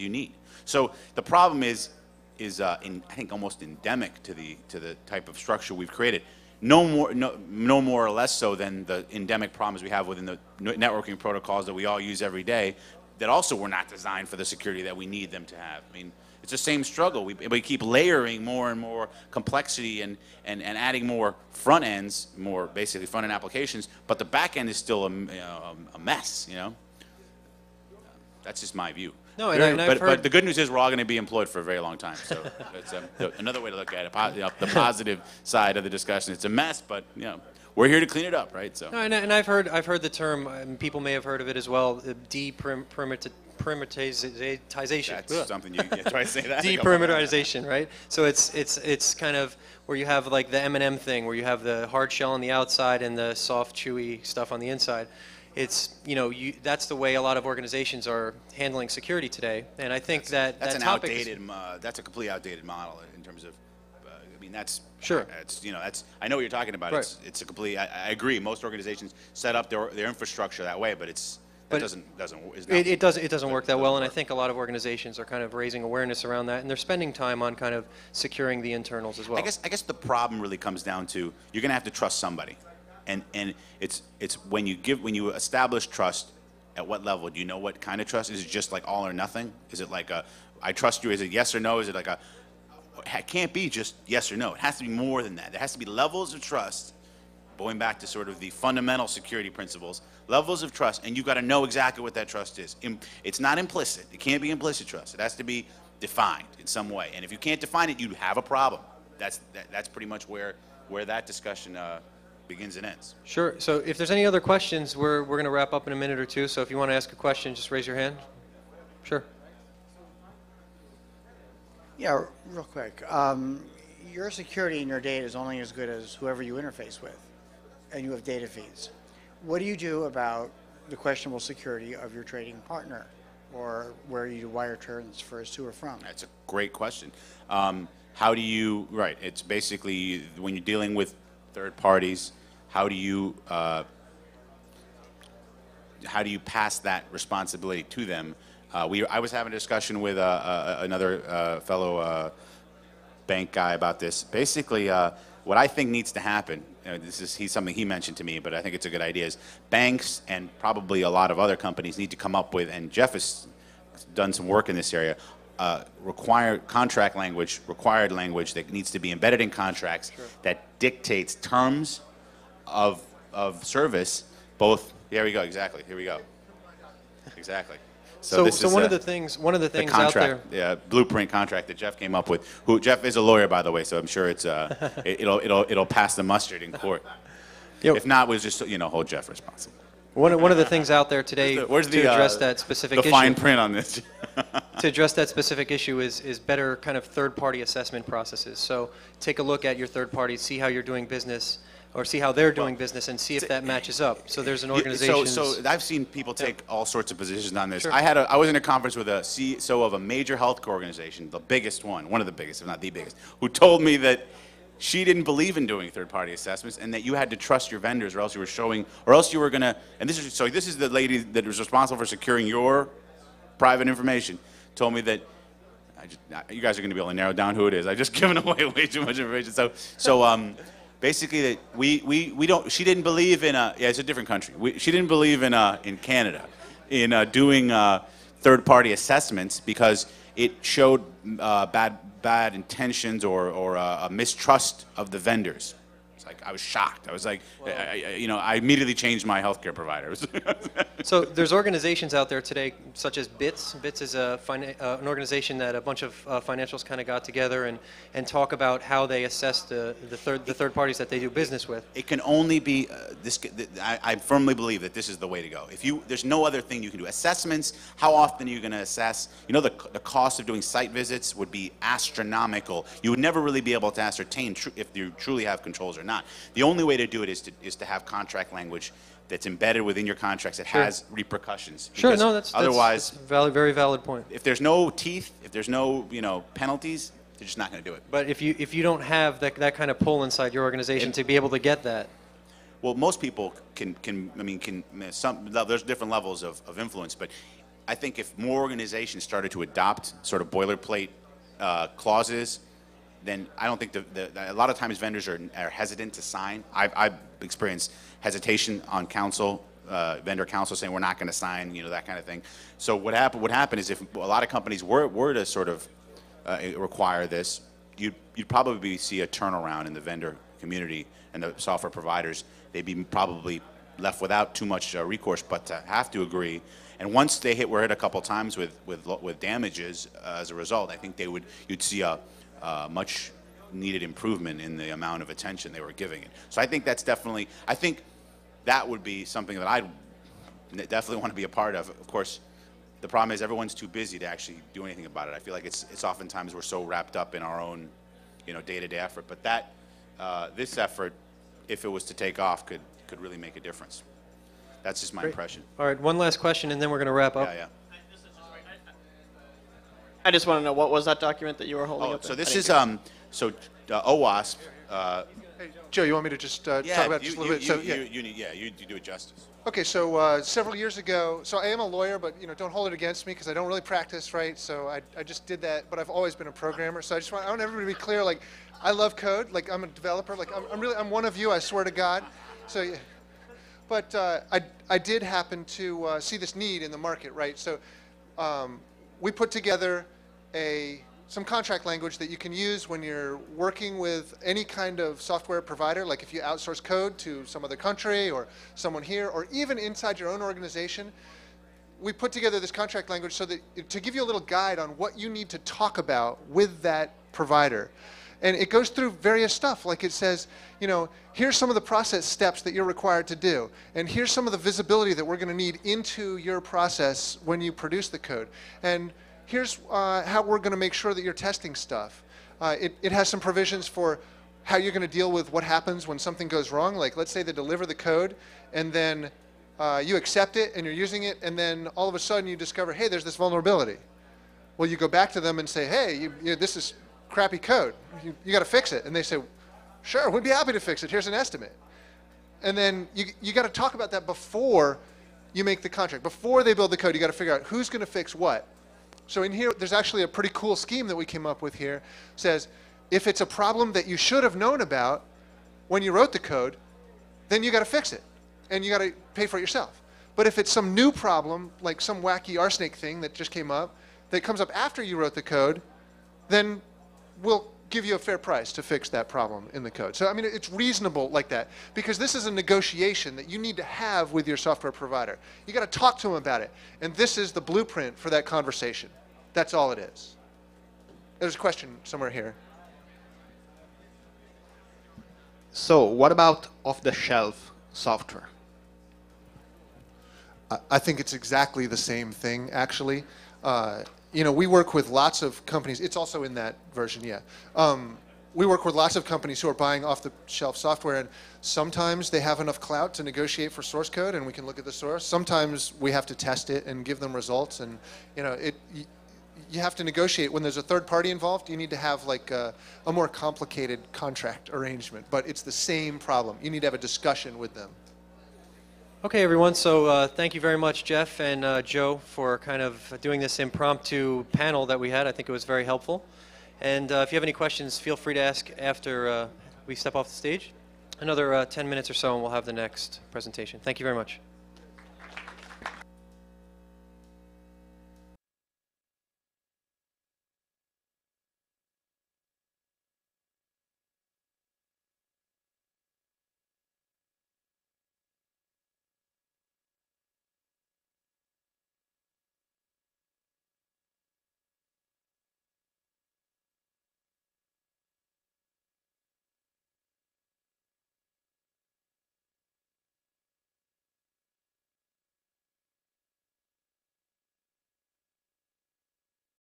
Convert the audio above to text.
you need. So the problem is I think almost endemic to the type of structure we've created. No more or less so than the endemic problems we have within the networking protocols that we all use every day, that also were not designed for the security that we need them to have. I mean, it's the same struggle. We keep layering more and more complexity and adding more front ends, more basically front end applications, but the back end is still a mess. You know, that's just my view. No, but the good news is we're all going to be employed for a very long time. So it's another way to look at it. The positive side of the discussion. It's a mess, but you know, we're here to clean it up, right? So. No, and I've heard the term, and people may have heard of it as well, deperimeterization. That's something you try to say that. Deperimeterization, right? So it's kind of where you have like the M&M thing, where you have the hard shell on the outside and the soft, chewy stuff on the inside. It's, you know, that's the way a lot of organizations are handling security today, and I think that's an outdated. That's a completely outdated model in terms of. I mean, that's sure. It's, you know, that's, I know what you're talking about. Right. It's a complete. I agree. Most organizations set up their infrastructure that way, but it doesn't work that well, and I think a lot of organizations are kind of raising awareness around that, and they're spending time on kind of securing the internals as well. I guess the problem really comes down to you're going to have to trust somebody. And it's when you establish trust, at what level? Do you know what kind of trust? Is it just like all or nothing? Is it like I trust you? Is it yes or no? Is it like it can't be just yes or no. It has to be more than that. There has to be levels of trust, going back to sort of the fundamental security principles, levels of trust, and you've got to know exactly what that trust is. It's not implicit. It can't be implicit trust. It has to be defined in some way. And if you can't define it, you have a problem. That's pretty much where that discussion begins and ends. Sure. So if there's any other questions, we're going to wrap up in a minute or two. So if you want to ask a question, just raise your hand. Sure. Yeah, real quick. Your security in your data is only as good as whoever you interface with, and you have data feeds. What do you do about the questionable security of your trading partner, or where you do wire transfers to or from? That's a great question. How do you, right, it's basically when you're dealing with third parties, how do you pass that responsibility to them? I was having a discussion with another fellow bank guy about this. Basically, what I think needs to happen, he's something he mentioned to me, but I think it's a good idea, is banks and probably a lot of other companies need to come up with, and Jeff has done some work in this area, required language that needs to be embedded in contracts that dictates terms of service, both, there we go, exactly, here we go. Exactly. So this is one of the things out there. Yeah, blueprint contract that Jeff came up with. Who Jeff is a lawyer, by the way, so I'm sure it's it'll pass the mustard in court. Yep. If not, we'll just hold Jeff responsible. One of the things out there today to address that specific issue. The fine print on this. To address that specific issue is better kind of third-party assessment processes. So take a look at your third party, see how you're doing business, or see how they're doing business, and see if that matches up. So there's an organization. So I've seen people take all sorts of positions on this. Sure. I was in a conference with a CEO of a major healthcare organization, the biggest one of the biggest, if not the biggest, who told me that she didn't believe in doing third-party assessments, and that you had to trust your vendors, or else you were gonna. And this is the lady that was responsible for securing your private information. Told me that you guys are going to be able to narrow down who it is. I've just given away way too much information. So basically, that we don't. She didn't believe in it's a different country. She didn't believe in Canada in doing third-party assessments because it showed bad intentions or a mistrust of the vendors. It's like I was shocked. I was like, I immediately changed my healthcare providers. So there's organizations out there today, such as BITS. BITS is an organization that a bunch of financials kind of got together and talk about how they assess the third parties that they do business with. It can only be I firmly believe that this is the way to go. There's no other thing you can do. Assessments. How often are you going to assess? The cost of doing site visits would be astronomical. You would never really be able to ascertain if you truly have controls or not. The only way to do it is to have contract language that's embedded within your contracts that has repercussions. Sure, no, that's otherwise very valid point. If there's no teeth, if there's no penalties, they're just not going to do it. But if you don't have that kind of pull inside your organization to be able to get that. Well, most people can. There's different levels of influence, but I think if more organizations started to adopt sort of boilerplate clauses, then I don't think a lot of times vendors are hesitant to sign. I've experienced hesitation on council, vendor council saying we're not going to sign, you know, that kind of thing. So what happened is if a lot of companies were to sort of require this, you'd probably see a turnaround in the vendor community and the software providers. They'd be probably left without too much recourse, but to have to agree. And once they were hit a couple times with damages as a result, I think you'd see a much needed improvement in the amount of attention they were giving it. So I think I think that would be something that I definitely want to be a part of. Of course, the problem is everyone's too busy to actually do anything about it. I feel like it's oftentimes we're so wrapped up in our own, you know, day-to-day effort. But this effort, if it was to take off, could really make a difference. That's just my impression. All right, one last question, and then we're going to wrap up. Yeah. I just want to know, what was that document that you were holding up there? So this is OWASP. Hey, Joe, you want me to just talk about it just a little bit? You do it justice. Okay, so several years ago, so I am a lawyer, but you know, don't hold it against me because I don't really practice, right? So I just did that, but I've always been a programmer. So I want everybody to be clear. Like, I love code. Like, I'm a developer. Like, I'm one of you. I swear to God. So, yeah. But I did happen to see this need in the market, right? So we put together some contract language that you can use when you're working with any kind of software provider, like if you outsource code to some other country or someone here, or even inside your own organization. We put together this contract language so that to give you a little guide on what you need to talk about with that provider. And it goes through various stuff, like it says, you know, here's some of the process steps that you're required to do, and here's some of the visibility that we're going to need into your process when you produce the code. And here's how we're going to make sure that you're testing stuff. It has some provisions for how you're going to deal with what happens when something goes wrong. Like, let's say they deliver the code, and then you accept it, and you're using it, and then all of a sudden you discover, hey, there's this vulnerability. Well, you go back to them and say, hey, this is crappy code. You got to fix it. And they say, sure, we'd be happy to fix it. Here's an estimate. And then you got to talk about that before you make the contract. Before they build the code, you got to figure out who's going to fix what. So in here, there's actually a pretty cool scheme that we came up with here. It says, if it's a problem that you should have known about when you wrote the code, then you got to fix it. And you got to pay for it yourself. But if it's some new problem, like some wacky arsenic thing that just came up, that comes up after you wrote the code, then we'll give you a fair price to fix that problem in the code. So, I mean, it's reasonable like that, because this is a negotiation that you need to have with your software provider. You got to talk to them about it. And this is the blueprint for that conversation. That's all it is. There's a question somewhere here. So, what about off-the-shelf software? I think it's exactly the same thing, actually. You know, we work with lots of companies. It's also in that version, yeah. We work with lots of companies who are buying off-the-shelf software, and sometimes they have enough clout to negotiate for source code, and we can look at the source. Sometimes we have to test it and give them results, and you know, you have to negotiate. When there's a third party involved, you need to have like a more complicated contract arrangement, but it's the same problem. You need to have a discussion with them. Okay, everyone, so thank you very much, Jeff and Joe, for kind of doing this impromptu panel that we had. I think it was very helpful. And if you have any questions, feel free to ask after we step off the stage. Another 10 minutes or so, and we'll have the next presentation. Thank you very much.